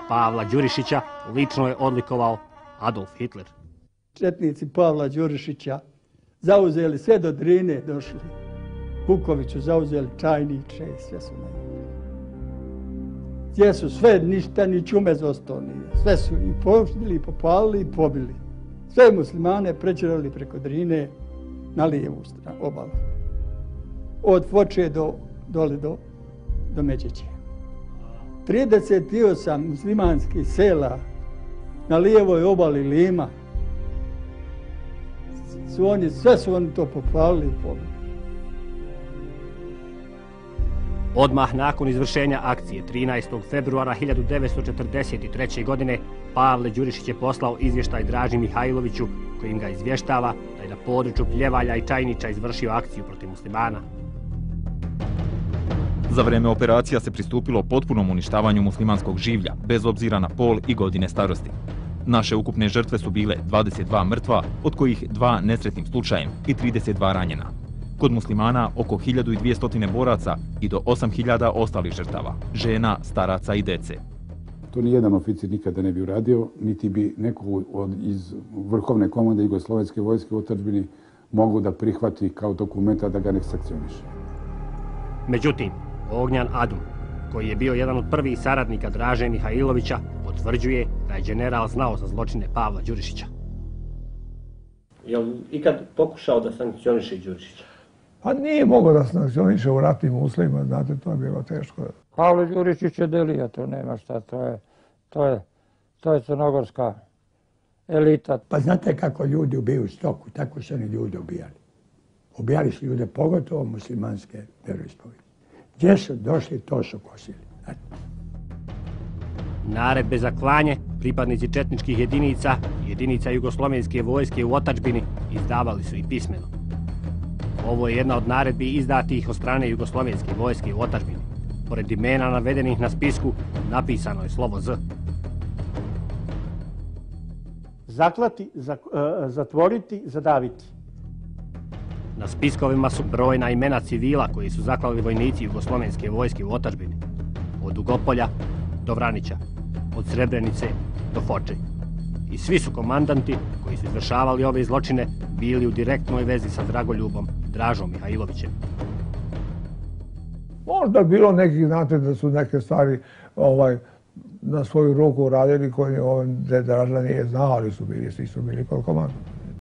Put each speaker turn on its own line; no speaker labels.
Pavla Đurišića lično je odlikovao Adolf Hitler.
Četnici Pavla Đurišića zauzeli sve do Drine, došli Vukoviću, zauzeli Čajniče, sve su na njegu. Gdje su sve, ništa, ni čume zostao nije. Sve su i poštili, i popalili, i pobili. Sve muslimane prečerali preko Drine na lijevu obalu. Od Foče dole do Međeće. 38 muslimanskih sela na lijevoj obali Lima, sve su oni to popalili i pobili.
Odmah nakon izvršenja akcije 13. februara 1943. godine Pavle Đurišić je poslao izvještaj Draži Mihajloviću kojim ga izvještava da je na području Pljevalja i Čajniča izvršio akciju protiv muslimana.
Za vreme operacija se pristupilo potpunom uništavanju muslimanskog življa, bez obzira na pol i godine starosti. Naše ukupne žrtve su bile 22 mrtva, od kojih 2 nesretnim slučajem i 32 ranjena. Kod muslimana oko 1200 boraca i do 8000 ostalih žrtava, žena, staraca i dece.
To nijedan oficir nikada ne bi uradio, niti bi neko iz vrhovne komande Jugoslovenske vojske u otadžbini mogu da prihvati kao dokumenta da ga ne sankcioniše.
Međutim, Ognjan Adum, koji je bio jedan od prvih saradnika Draže Mihajlovića, potvrđuje da je general znao za zločine Pavla Đurišića.
Je li ikad pokušao da sankcioniše Đurišića?
Pa nije mogao da sankcioniše u ratnim uslovima, znate, to je bilo teško.
Pavle Đurišić je delija, to nema šta, to je crnogorska elita.
Pa znate kako ljudi ubijaju stoku, tako su oni ljudi ubijali. Ubijali su ljude, pogotovo muslimanske vjeroispovesti. Gdje su došli, to su kosili.
Naredbe za klanje pripadnici četničkih jedinica i jedinica Jugoslovenske vojske u otadžbini izdavali su i pismeno. Ovo je jedna od naredbi izdatih od strane Jugoslovenske vojske u otadžbini. Pored imena navedenih na spisku napisano je slovo Z.
Zaklati, zatvoriti, zadaviti.
Na spiskovima su brojna imena civila koji su zaklali vojnici Jugoslovenske vojske u otadžbini. Od Dugopolja do Vranića, od Srebrenice do Foče. I svi su komandanti koji su izvršavali ove zločine bili u direktnoj vezi sa Dragoljubom Dražom Mihajlovićem.
Možda bilo nekih, znate, da su neke stvari na svoju ruku radili koje Draža nije znao, ali svi su bili kod komanda.